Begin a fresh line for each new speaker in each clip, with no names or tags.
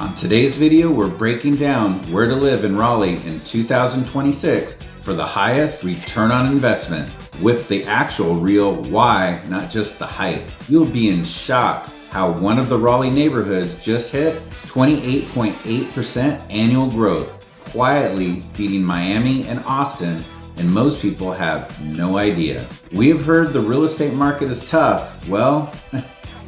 On today's video, we're breaking down where to live in Raleigh in 2026 for the highest return on investment with the actual real why, not just the hype. You'll be in shock how one of the Raleigh neighborhoods just hit 28.8% annual growth, quietly beating Miami and Austin, and most people have no idea. We have heard the real estate market is tough. Well,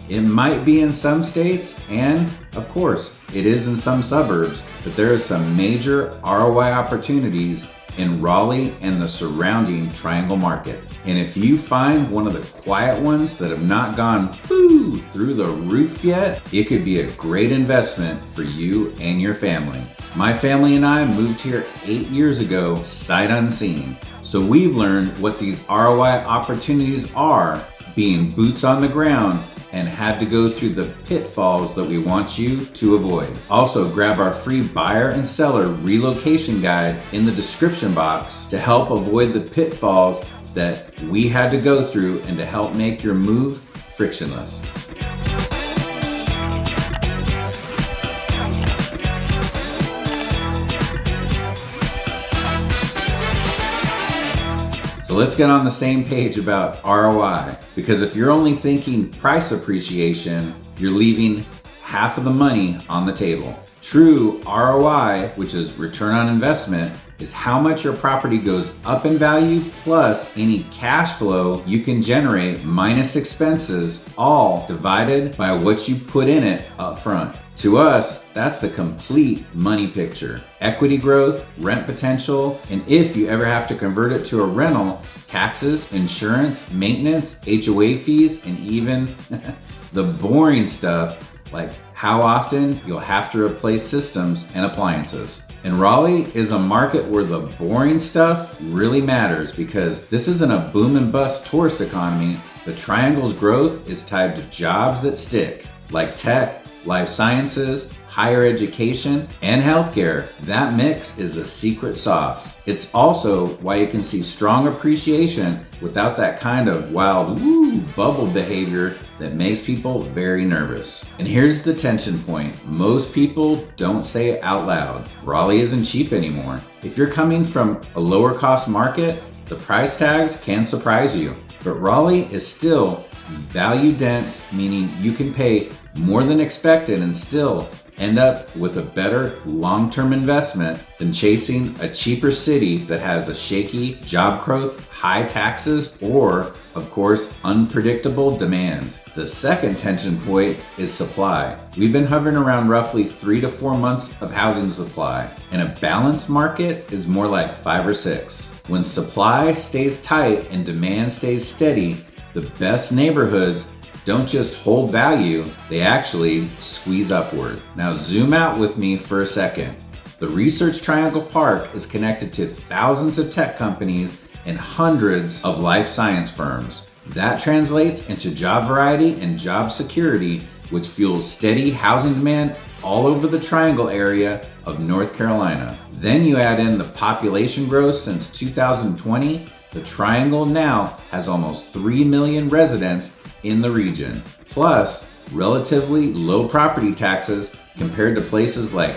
it might be in some states, and of course, it is in some suburbs, but there are some major ROI opportunities in Raleigh and the surrounding Triangle market. And if you find one of the quiet ones that have not gone through the roof yet, it could be a great investment for you and your family. My family and I moved here 8 years ago, sight unseen. So we've learned what these ROI opportunities are, being boots on the ground, and had to go through the pitfalls that we want you to avoid. Also, grab our free buyer and seller relocation guide in the description box to help avoid the pitfalls that we had to go through and to help make your move frictionless. So let's get on the same page about ROI, because if you're only thinking price appreciation, you're leaving half of the money on the table. True ROI, which is return on investment, is how much your property goes up in value plus any cash flow you can generate minus expenses, all divided by what you put in it up front. To us, that's the complete money picture. Equity growth, rent potential, and if you ever have to convert it to a rental, taxes, insurance, maintenance, HOA fees, and even the boring stuff like how often you'll have to replace systems and appliances. And Raleigh is a market where the boring stuff really matters because this isn't a boom and bust tourist economy. The Triangle's growth is tied to jobs that stick, like tech, life sciences, higher education, and healthcare. That mix is a secret sauce. It's also why you can see strong appreciation without that kind of wild bubble behavior that makes people very nervous. And here's the tension point. Most people don't say it out loud. Raleigh isn't cheap anymore. If you're coming from a lower cost market, the price tags can surprise you. But Raleigh is still value dense, meaning you can pay more than expected and still end up with a better long-term investment than chasing a cheaper city that has a shaky job growth, high taxes, or, of course, unpredictable demand. The second tension point is supply. We've been hovering around roughly 3 to 4 months of housing supply, and a balanced market is more like 5 or 6. When supply stays tight and demand stays steady, the best neighborhoods don't just hold value, they actually squeeze upward. Now zoom out with me for a second. The Research Triangle Park is connected to thousands of tech companies and hundreds of life science firms. That translates into job variety and job security, which fuels steady housing demand all over the Triangle area of North Carolina. Then you add in the population growth since 2020. The Triangle now has almost 3 million residents in the region, plus relatively low property taxes compared to places like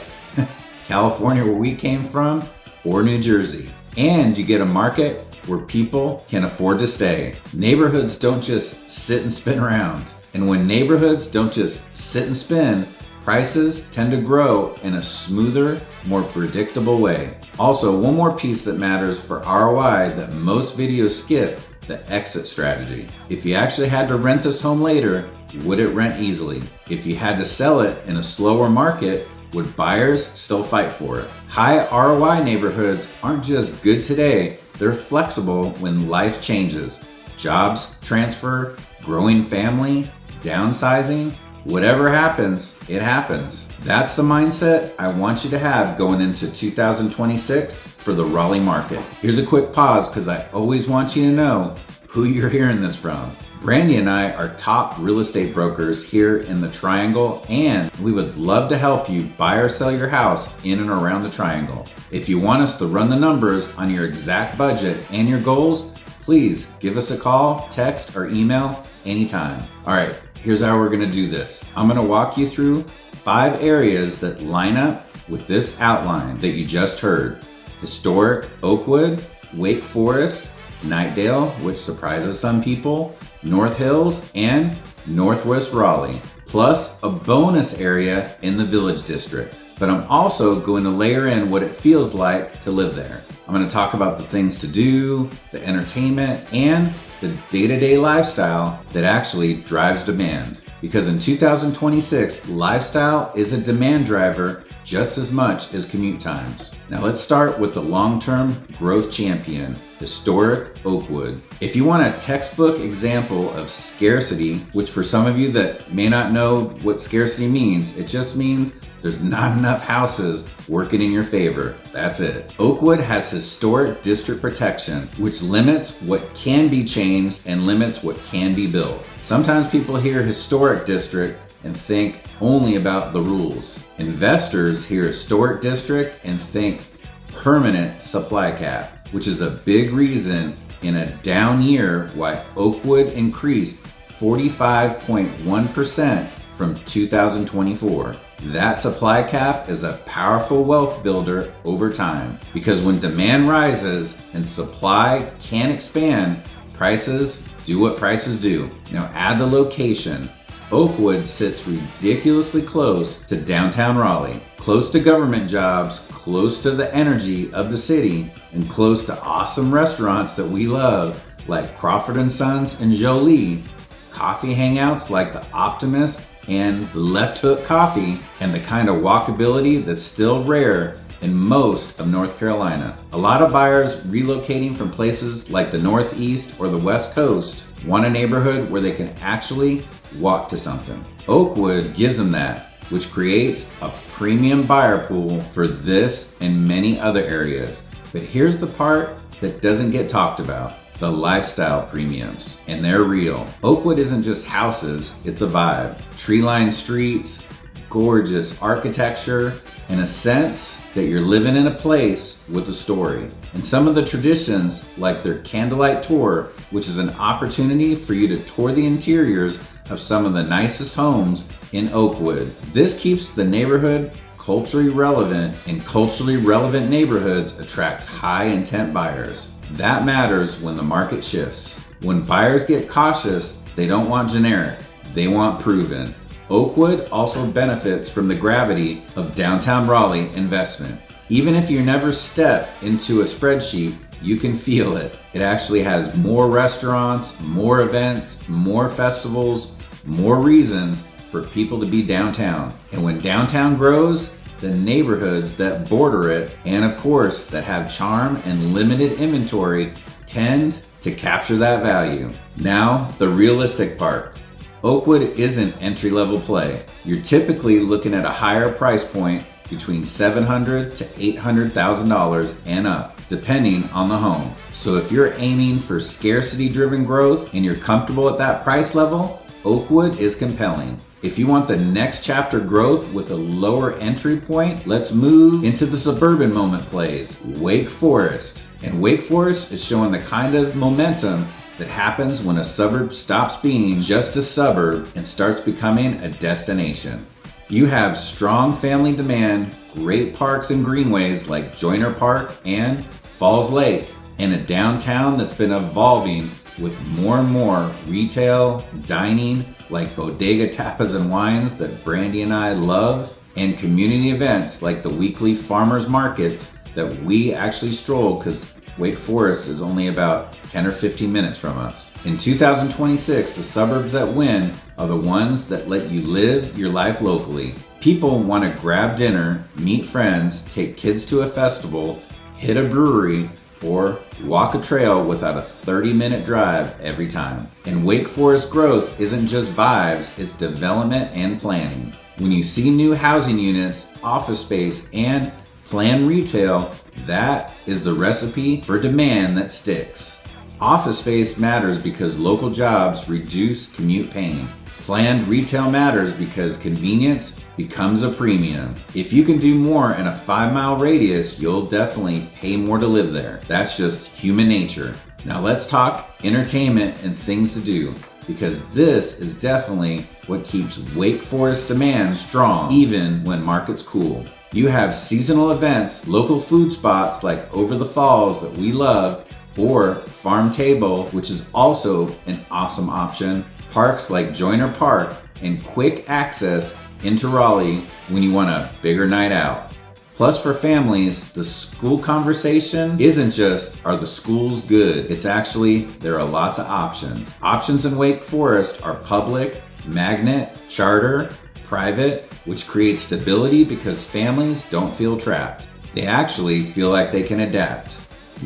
California where we came from or New Jersey. And you get a market where people can afford to stay. Neighborhoods don't just sit and spin around. And when neighborhoods don't just sit and spin, prices tend to grow in a smoother, more predictable way. Also, one more piece that matters for ROI that most videos skip: the exit strategy. If you actually had to rent this home later, would it rent easily? If you had to sell it in a slower market, would buyers still fight for it? High ROI neighborhoods aren't just good today, they're flexible when life changes. Jobs transfer, growing family, downsizing, whatever happens, it happens. That's the mindset I want you to have going into 2026 for the Raleigh market. Here's a quick pause because I always want you to know who you're hearing this from. Brandy and I are top real estate brokers here in the Triangle, and we would love to help you buy or sell your house in and around the Triangle. If you want us to run the numbers on your exact budget and your goals, please give us a call, text, or email anytime. All right, here's how we're gonna do this. I'm gonna walk you through 5 areas that line up with this outline that you just heard. Historic Oakwood, Wake Forest, Knightdale, which surprises some people, North Hills, and Northwest Raleigh, plus a bonus area in the Village District. But I'm also going to layer in what it feels like to live there. I'm going to talk about the things to do, the entertainment, and the day-to-day lifestyle that actually drives demand. Because in 2026, lifestyle is a demand driver just as much as commute times. Now let's start with the long-term growth champion, historic Oakwood. If you want a textbook example of scarcity, which for some of you that may not know what scarcity means, it just means there's not enough houses working in your favor. That's it. Oakwood has historic district protection, which limits what can be changed and limits what can be built. Sometimes people hear historic district and think only about the rules. Investors hear historic district and think permanent supply cap, which is a big reason in a down year why Oakwood increased 45.1% from 2024. That supply cap is a powerful wealth builder over time, because when demand rises and supply can expand, prices do what prices do. Now add the location. Oakwood sits ridiculously close to downtown Raleigh, close to government jobs, close to the energy of the city, and close to awesome restaurants that we love like Crawford & Sons and Jolie, coffee hangouts like the Optimist and the Left Hook Coffee, and the kind of walkability that's still rare in most of North Carolina. A lot of buyers relocating from places like the Northeast or the West Coast want a neighborhood where they can actually walk to something. Oakwood gives them that, which creates a premium buyer pool for this and many other areas. But here's the part that doesn't get talked about: the lifestyle premiums. And they're real. Oakwood isn't just houses, it's a vibe. Tree-lined streets, gorgeous architecture, and a sense that you're living in a place with a story. And some of the traditions, like their candlelight tour, which is an opportunity for you to tour the interiors of some of the nicest homes in Oakwood. This keeps the neighborhood culturally relevant, and culturally relevant neighborhoods attract high intent buyers. That matters when the market shifts. When buyers get cautious, they don't want generic, they want proven. Oakwood also benefits from the gravity of downtown Raleigh investment. Even if you never step into a spreadsheet, you can feel it. It actually has more restaurants, more events, more festivals, more reasons for people to be downtown. And when downtown grows, the neighborhoods that border it, and of course that have charm and limited inventory, tend to capture that value. Now, the realistic part. Oakwood isn't entry-level play. You're typically looking at a higher price point between $700,000 to $800,000 and up, depending on the home. So if you're aiming for scarcity-driven growth and you're comfortable at that price level, Oakwood is compelling. If you want the next chapter growth with a lower entry point, let's move into the suburban moment plays, Wake Forest. And Wake Forest is showing the kind of momentum that happens when a suburb stops being just a suburb and starts becoming a destination. You have strong family demand, great parks and greenways like Joyner Park and Falls Lake, and a downtown that's been evolving with more and more retail, dining like Bodega Tapas and Wines that Brandy and I love, and community events like the weekly farmers markets that we actually stroll because Wake Forest is only about 10 or 15 minutes from us. In 2026, the suburbs that win are the ones that let you live your life locally. People want to grab dinner, meet friends, take kids to a festival, hit a brewery, or walk a trail without a 30-minute drive every time. And Wake Forest growth isn't just vibes, it's development and planning. When you see new housing units, office space, and planned retail, that is the recipe for demand that sticks. Office space matters because local jobs reduce commute pain. Planned retail matters because convenience becomes a premium. If you can do more in a 5-mile radius, you'll definitely pay more to live there. That's just human nature. Now let's talk entertainment and things to do. because this is definitely what keeps Wake Forest demand strong even when markets cool. You have seasonal events, local food spots like Over the Falls that we love, or Farm Table, which is also an awesome option, parks like Joyner Park, and quick access into Raleigh when you want a bigger night out. Plus, for families, the school conversation isn't just, are the schools good? It's actually, there are lots of options. Options in Wake Forest are public, magnet, charter, private, which creates stability because families don't feel trapped. They actually feel like they can adapt.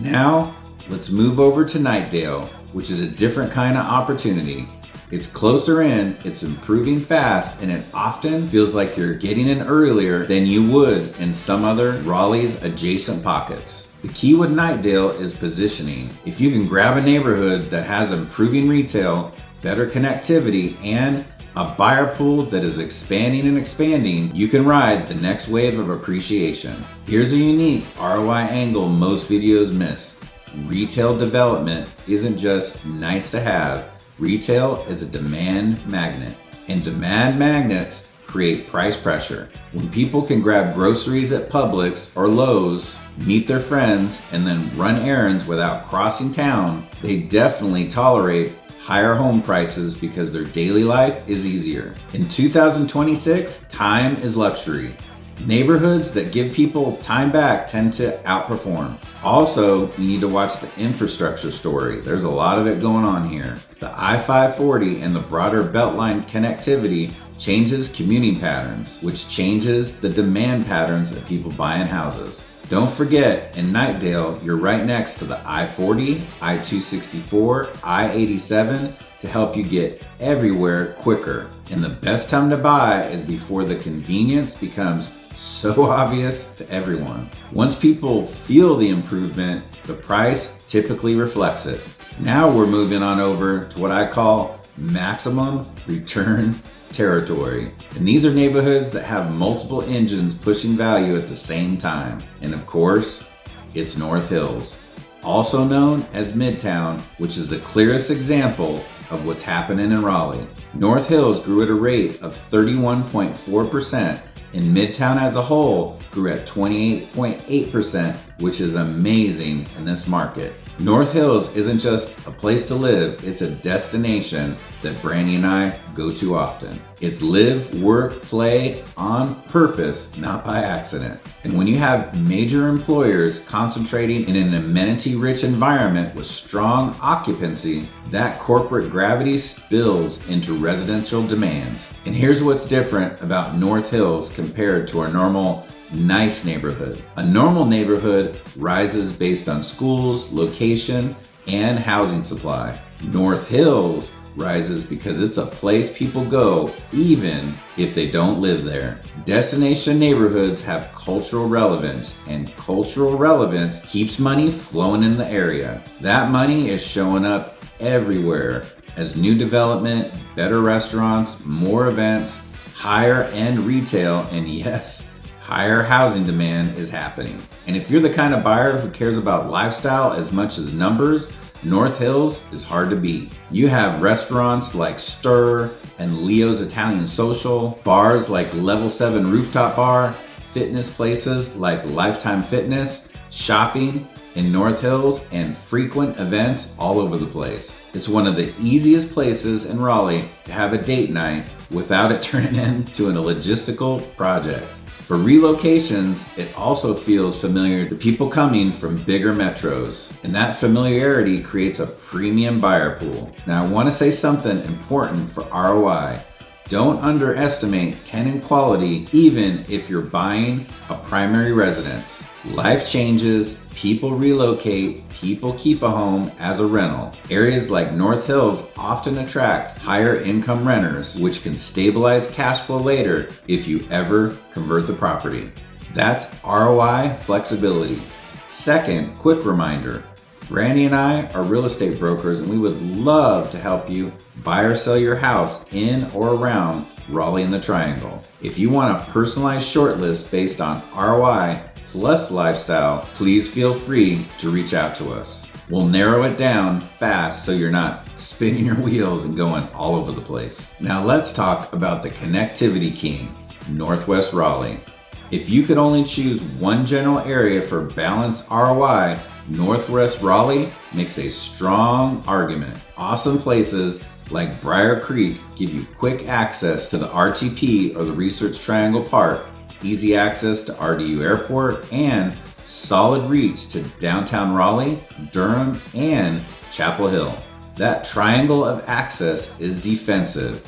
Now, let's move over to Knightdale, which is a different kind of opportunity. It's closer in, it's improving fast, and it often feels like you're getting in earlier than you would in some other Raleigh's adjacent pockets. The key with Knightdale is positioning. If you can grab a neighborhood that has improving retail, better connectivity, and a buyer pool that is expanding, you can ride the next wave of appreciation. Here's a unique ROI angle most videos miss. Retail development isn't just nice to have. Retail is a demand magnet, and demand magnets create price pressure. When people can grab groceries at Publix or Lowe's, meet their friends, and then run errands without crossing town, they definitely tolerate higher home prices because their daily life is easier. In 2026, time is luxury. Neighborhoods that give people time back tend to outperform. Also, you need to watch the infrastructure story. There's a lot of it going on here. The I-540 and the broader Beltline connectivity changes commuting patterns, which changes the demand patterns of people buying houses. Don't forget, in Knightdale, you're right next to the I-40, I-264, I-87 to help you get everywhere quicker. And the best time to buy is before the convenience becomes so obvious to everyone. Once people feel the improvement, the price typically reflects it. Now we're moving on over to what I call maximum return territory. And these are neighborhoods that have multiple engines pushing value at the same time. And of course, it's North Hills, also known as Midtown, which is the clearest example of what's happening in Raleigh. North Hills grew at a rate of 31.4%, and Midtown as a whole grew at 28.8%, which is amazing in this market. North Hills isn't just a place to live, it's a destination that Brandy and I go to often. It's live, work, play on purpose, not by accident. And when you have major employers concentrating in an amenity-rich environment with strong occupancy, that corporate gravity spills into residential demand. And here's what's different about North Hills compared to our normal nice neighborhood. A normal neighborhood rises based on schools, location, and housing supply. North Hills rises because it's a place people go even if they don't live there. Destination neighborhoods have cultural relevance, and cultural relevance keeps money flowing in the area. That money is showing up everywhere as new development, better restaurants, more events, higher end retail, and yes, higher housing demand is happening. And if you're the kind of buyer who cares about lifestyle as much as numbers, North Hills is hard to beat. You have restaurants like Stir and Leo's Italian Social, bars like Level 7 Rooftop Bar, fitness places like Lifetime Fitness, shopping in North Hills, and frequent events all over the place. It's one of the easiest places in Raleigh to have a date night without it turning into a logistical project. For relocations, it also feels familiar to people coming from bigger metros, and that familiarity creates a premium buyer pool. Now, I want to say something important for ROI. Don't underestimate tenant quality even if you're buying a primary residence. Life changes, people relocate, people keep a home as a rental. Areas like North Hills often attract higher income renters, which can stabilize cash flow later if you ever convert the property. That's ROI flexibility. Second, quick reminder. Brandy and I are real estate brokers, and we would love to help you buy or sell your house in or around Raleigh and the Triangle. If you want a personalized shortlist based on ROI plus lifestyle, please feel free to reach out to us. We'll narrow it down fast so you're not spinning your wheels and going all over the place. Now let's talk about the connectivity king, Northwest Raleigh. If you could only choose one general area for balanced ROI, Northwest Raleigh makes a strong argument. Awesome places like Briar Creek give you quick access to the RTP or the Research Triangle Park, easy access to RDU Airport, and solid reach to downtown Raleigh, Durham, and Chapel Hill. That triangle of access is defensive.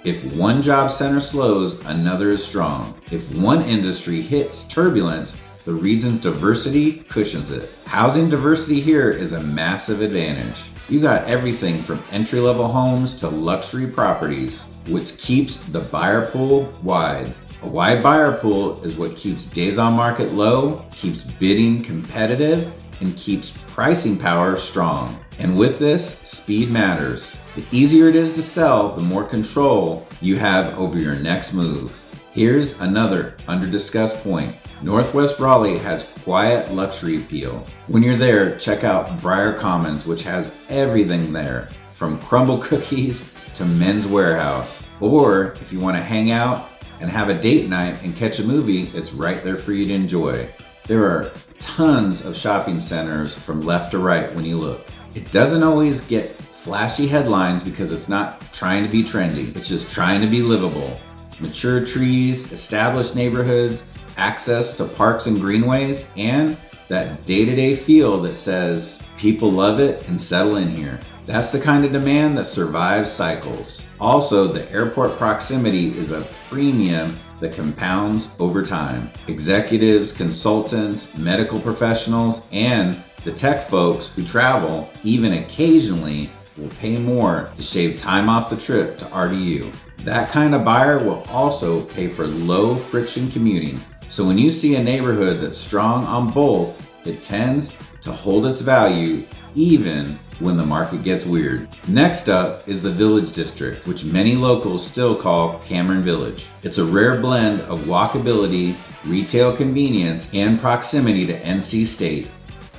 If one job center slows, another is strong. If one industry hits turbulence, the region's diversity cushions it. Housing diversity here is a massive advantage. You got everything from entry-level homes to luxury properties, which keeps the buyer pool wide. A wide buyer pool is what keeps days on market low, keeps bidding competitive, and keeps pricing power strong. And with this, speed matters. The easier it is to sell, the more control you have over your next move. Here's another under-discussed point. Northwest Raleigh has quiet luxury appeal. When you're there, check out Briar Commons, which has everything there, from crumble cookies to Men's Warehouse. Or if you want to hang out and have a date night and catch a movie, it's right there for you to enjoy. There are tons of shopping centers from left to right when you look. It doesn't always get flashy headlines because it's not trying to be trendy. It's just trying to be livable. Mature trees, established neighborhoods, access to parks and greenways, and that day-to-day feel that says people love it and settle in here. That's the kind of demand that survives cycles. Also, the airport proximity is a premium that compounds over time. Executives, consultants, medical professionals, and the tech folks who travel, even occasionally, will pay more to shave time off the trip to RDU. That kind of buyer will also pay for low friction commuting. So when you see a neighborhood that's strong on both, it tends to hold its value even when the market gets weird. Next up is the Village District, which many locals still call Cameron Village. It's a rare blend of walkability, retail convenience, and proximity to NC State.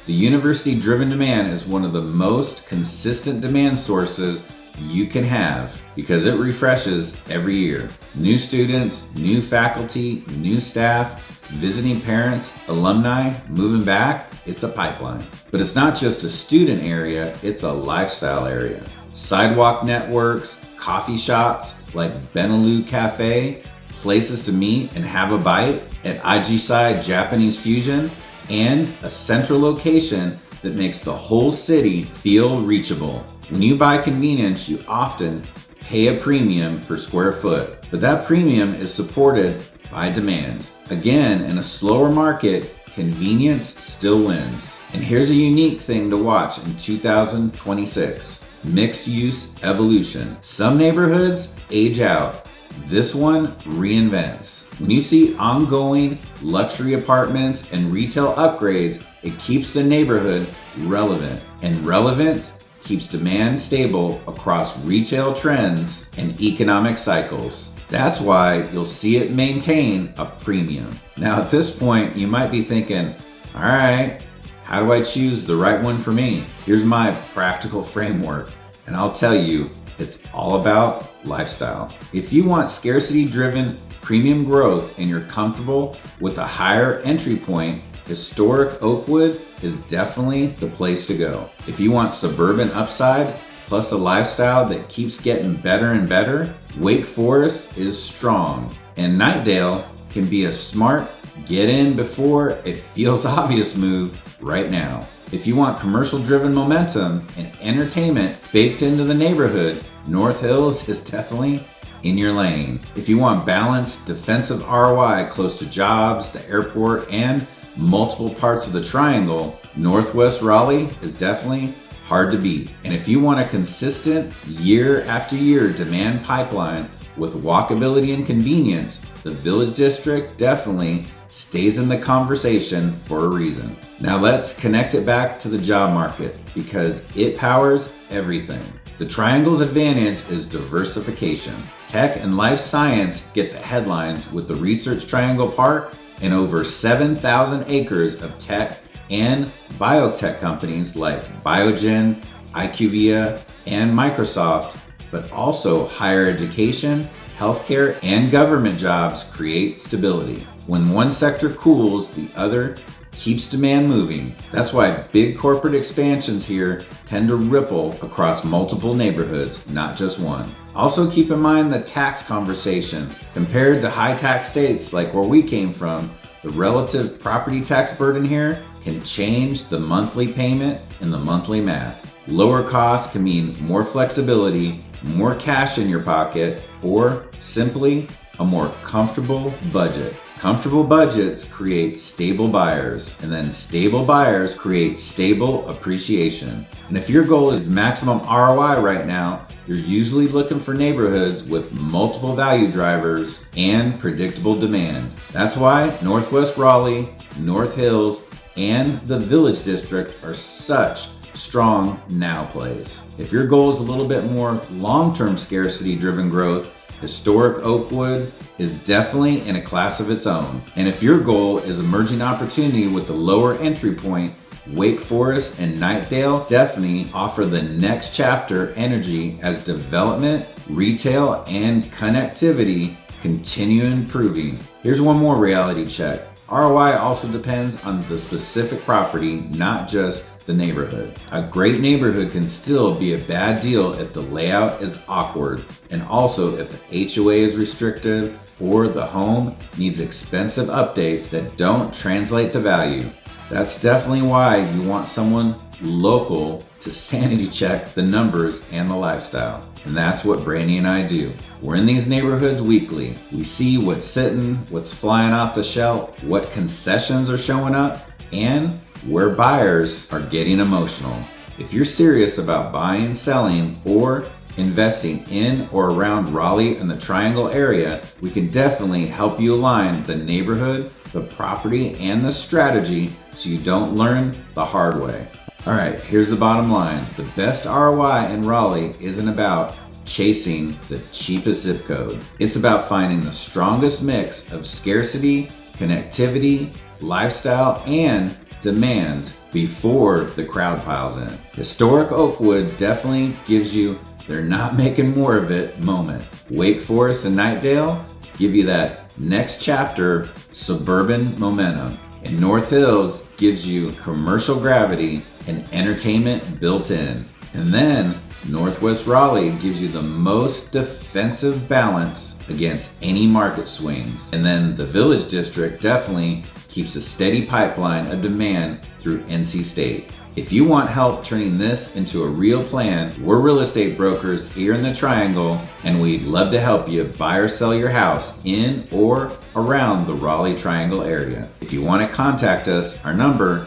The university-driven demand is one of the most consistent demand sources you can have because it refreshes every year. New students, new faculty, new staff, visiting parents, alumni, moving back, it's a pipeline. But it's not just a student area, it's a lifestyle area. Sidewalk networks, coffee shops like Benelux Cafe, places to meet and have a bite at IG Japanese Fusion, and a central location that makes the whole city feel reachable. When you buy convenience, you often pay a premium per square foot, but that premium is supported by demand. Again, in a slower market, convenience still wins. And here's a unique thing to watch in 2026. Mixed use evolution. Some neighborhoods age out. This one reinvents. When you see ongoing luxury apartments and retail upgrades, it keeps the neighborhood relevant. And relevance keeps demand stable across retail trends and economic cycles. That's why you'll see it maintain a premium. Now at this point, you might be thinking, all right, how do I choose the right one for me? Here's my practical framework, and I'll tell you, it's all about lifestyle. If you want scarcity-driven premium growth and you're comfortable with a higher entry point, historic Oakwood is definitely the place to go. If you want suburban upside plus a lifestyle that keeps getting better and better, Wake Forest is strong, and Knightdale can be a smart get in before it feels obvious move right now. If you want commercial-driven momentum and entertainment baked into the neighborhood, North Hills is definitely in your lane. If you want balanced, defensive ROI close to jobs, the airport, and multiple parts of the Triangle, Northwest Raleigh is definitely hard to beat. And if you want a consistent year after year demand pipeline with walkability and convenience, the Village District definitely stays in the conversation for a reason. Now let's connect it back to the job market because it powers everything. The Triangle's advantage is diversification. Tech and life science get the headlines with the Research Triangle Park and over 7,000 acres of tech and biotech companies like Biogen, IQVIA, and Microsoft, but also higher education, healthcare, and government jobs create stability. When one sector cools, the other keeps demand moving. That's why big corporate expansions here tend to ripple across multiple neighborhoods, not just one. Also keep in mind the tax conversation. Compared to high tax states like where we came from, the relative property tax burden here can change the monthly payment and the monthly math. Lower costs can mean more flexibility, more cash in your pocket, or simply a more comfortable budget. Comfortable budgets create stable buyers, and then stable buyers create stable appreciation. And if your goal is maximum ROI right now, you're usually looking for neighborhoods with multiple value drivers and predictable demand. That's why Northwest Raleigh, North Hills, and the Village District are such strong now plays. If your goal is a little bit more long-term scarcity driven growth, historic Oakwood is definitely in a class of its own. And if your goal is emerging opportunity with the lower entry point, Wake Forest and Knightdale definitely offer the next chapter energy as development, retail, and connectivity continue improving. Here's one more reality check. ROI also depends on the specific property, not just the neighborhood. A great neighborhood can still be a bad deal if the layout is awkward, and also if the HOA is restrictive or the home needs expensive updates that don't translate to value. That's definitely why you want someone local to sanity check the numbers and the lifestyle. And that's what Brandy and I do. We're in these neighborhoods weekly. We see what's sitting, what's flying off the shelf, what concessions are showing up, and where buyers are getting emotional. If you're serious about buying, selling, or investing in or around Raleigh and the Triangle area, we can definitely help you align the neighborhood, the property, and the strategy so you don't learn the hard way. All right, here's the bottom line. The best ROI in Raleigh isn't about chasing the cheapest zip code. It's about finding the strongest mix of scarcity, connectivity, lifestyle, and demand before the crowd piles in. Historic Oakwood definitely gives you they're not making more of it moment. Wake Forest and Knightdale give you that next chapter suburban momentum. And North Hills gives you commercial gravity and entertainment built in. And then Northwest Raleigh gives you the most defensive balance against any market swings. And then the Village District definitely keeps a steady pipeline of demand through NC State. If you want help turning this into a real plan, we're real estate brokers here in the Triangle, and we'd love to help you buy or sell your house in or around the Raleigh-Triangle area. If you want to contact us, our number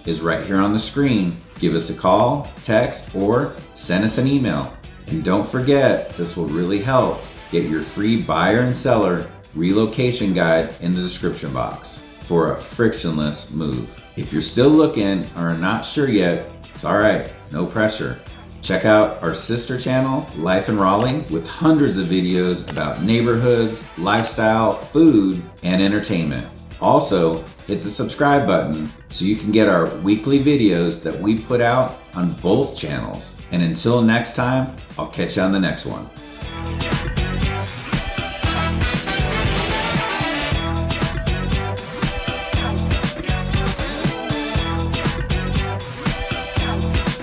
is right here on the screen. Give us a call, text, or send us an email. And don't forget, this will really help. Get your free buyer and seller relocation guide in the description box for a frictionless move. If you're still looking or are not sure yet, it's all right, no pressure. Check out our sister channel, Life in Raleigh, with hundreds of videos about neighborhoods, lifestyle, food, and entertainment. Also, hit the subscribe button so you can get our weekly videos that we put out on both channels. And until next time, I'll catch you on the next one.